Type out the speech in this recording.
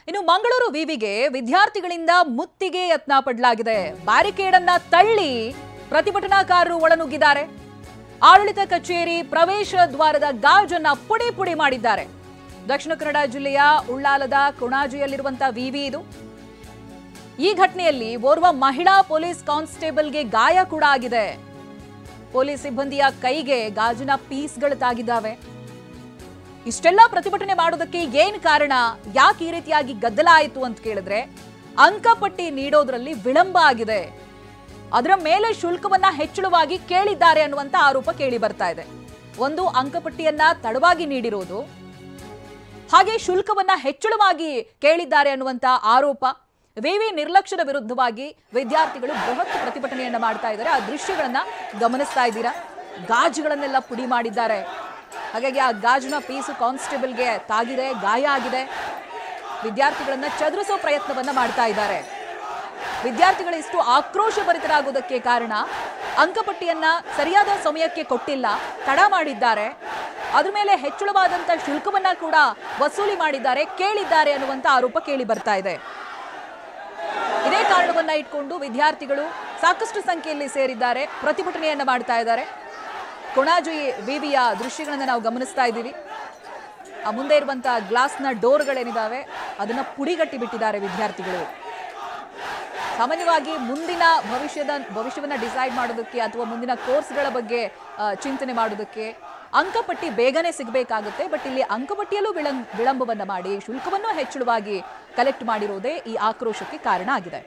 ಇನ್ನು ಮಂಗಳೂರು ವಿವಿಗೆ ವಿದ್ಯಾರ್ಥಿಗಳಿಂದ ಮುತ್ತಿಗೆ ಯತ್ನ ಪಡಲಾಗಿದೆ. ಬ್ಯಾರಿಕೇಡ್ ಅನ್ನ ತಳ್ಳಿ ಪ್ರತಿಭಟನಾಕಾರರು ಒಳನುಗ್ಗಿದ್ದಾರೆ. ಆಡಳಿತ ಕಚೇರಿ ಪ್ರವೇಶ ದ್ವಾರದ ಗಾಜನ್ನ ಪುಡಿ ಪುಡಿ ಮಾಡಿದ್ದಾರೆ. ದಕ್ಷಿಣ ಕನ್ನಡ ಜಿಲ್ಲೆಯ ಉಳ್ಳಾಲದ ಕೊಣಾಜಿಯಲ್ಲಿರುವಂತಹ ವಿವಿ ಇದು. ಈ ಘಟನೆಯಲ್ಲಿ ಓರ್ವ ಮಹಿಳಾ ಪೊಲೀಸ್ ಕಾನ್ಸ್ಟೇಬಲ್ಗೆ ಗಾಯ ಕೂಡ ಆಗಿದೆ. ಪೊಲೀಸ್ ಸಿಬ್ಬಂದಿಯ ಕೈಗೆ ಗಾಜಿನ ಪೀಸ್ಗಳು ತಾಗಿದ್ದಾವೆ. ಇಷ್ಟೆಲ್ಲ ಪ್ರತಿಭಟನೆ ಮಾಡೋದಕ್ಕೆ ಏನ್ ಕಾರಣ, ಯಾಕೆ ಈ ರೀತಿಯಾಗಿ ಗದ್ದಲ ಆಯಿತು ಅಂತ ಕೇಳಿದ್ರೆ ಅಂಕಪಟ್ಟಿ ನೀಡೋದ್ರಲ್ಲಿ ವಿಳಂಬ ಆಗಿದೆ. ಅದರ ಮೇಲೆ ಶುಲ್ಕವನ್ನ ಹೆಚ್ಚಳವಾಗಿ ಕೇಳಿದ್ದಾರೆ ಅನ್ನುವಂತ ಆರೋಪ ಕೇಳಿ ಬರ್ತಾ ಇದೆ. ಒಂದು ಅಂಕಪಟ್ಟಿಯನ್ನ ತಡವಾಗಿ ನೀಡಿರೋದು, ಹಾಗೆ ಶುಲ್ಕವನ್ನ ಹೆಚ್ಚಳವಾಗಿ ಕೇಳಿದ್ದಾರೆ ಅನ್ನುವಂತ ಆರೋಪ. ವಿವಿ ನಿರ್ಲಕ್ಷ್ಯದ ವಿರುದ್ಧವಾಗಿ ವಿದ್ಯಾರ್ಥಿಗಳು ಬೃಹತ್ ಪ್ರತಿಭಟನೆಯನ್ನ ಮಾಡ್ತಾ ಇದ್ದಾರೆ. ಆ ದೃಶ್ಯಗಳನ್ನ ಗಮನಿಸ್ತಾ ಇದ್ದೀರಾ. ಗಾಜುಗಳನ್ನೆಲ್ಲ ಪುಡಿ ಮಾಡಿದ್ದಾರೆ. ಹಾಗಾಗಿ ಆ ಗಾಜಿನ ಪೀಸು ಕಾನ್ಸ್ಟೇಬಲ್ಗೆ ತಾಗಿದೆ, ಗಾಯ ಆಗಿದೆ. ವಿದ್ಯಾರ್ಥಿಗಳನ್ನ ಚದುರಿಸೋ ಪ್ರಯತ್ನವನ್ನ ಮಾಡ್ತಾ ಇದ್ದಾರೆ. ವಿದ್ಯಾರ್ಥಿಗಳು ಇಷ್ಟು ಆಕ್ರೋಶಭರಿತರಾಗೋದಕ್ಕೆ ಕಾರಣ ಅಂಕಪಟ್ಟಿಯನ್ನ ಸರಿಯಾದ ಸಮಯಕ್ಕೆ ಕೊಟ್ಟಿಲ್ಲ, ತಡ ಮಾಡಿದ್ದಾರೆ. ಅದ್ರ ಮೇಲೆ ಹೆಚ್ಚಳವಾದಂತ ಶುಲ್ಕವನ್ನ ಕೂಡ ವಸೂಲಿ ಮಾಡಿದ್ದಾರೆ, ಕೇಳಿದ್ದಾರೆ ಅನ್ನುವಂತ ಆರೋಪ ಕೇಳಿ ಬರ್ತಾ ಇದೆ. ಇದೇ ಕಾರಣವನ್ನ ಇಟ್ಕೊಂಡು ವಿದ್ಯಾರ್ಥಿಗಳು ಸಾಕಷ್ಟು ಸಂಖ್ಯೆಯಲ್ಲಿ ಸೇರಿದ್ದಾರೆ, ಪ್ರತಿಭಟನೆಯನ್ನ ಮಾಡ್ತಾ ಇದ್ದಾರೆ. ಕೊಣಾಜಿ ವಿವಿಯ ದೃಶ್ಯಗಳನ್ನ ನಾವು ಗಮನಿಸ್ತಾ ಇದ್ದೀವಿ. ಆ ಮುಂದೆ ಇರುವಂತಹ ಗ್ಲಾಸ್ನ ಡೋರ್ಗಳೇನಿದಾವೆ ಅದನ್ನ ಪುಡಿಗಟ್ಟಿ ಬಿಟ್ಟಿದ್ದಾರೆ ವಿದ್ಯಾರ್ಥಿಗಳು. ಸಾಮಾನ್ಯವಾಗಿ ಮುಂದಿನ ಭವಿಷ್ಯವನ್ನ ಡಿಸೈಡ್ ಮಾಡೋದಕ್ಕೆ ಅಥವಾ ಮುಂದಿನ ಕೋರ್ಸ್ಗಳ ಬಗ್ಗೆ ಚಿಂತನೆ ಮಾಡೋದಕ್ಕೆ ಅಂಕಪಟ್ಟಿ ಬೇಗನೆ ಸಿಗಬೇಕಾಗುತ್ತೆ. ಬಟ್ ಇಲ್ಲಿ ಅಂಕಪಟ್ಟಿಯಲ್ಲೂ ವಿಳಂಬವನ್ನ ಮಾಡಿ ಶುಲ್ಕವನ್ನು ಹೆಚ್ಚಳವಾಗಿ ಕಲೆಕ್ಟ್ ಮಾಡಿರೋದೇ ಈ ಆಕ್ರೋಶಕ್ಕೆ ಕಾರಣ ಆಗಿದೆ.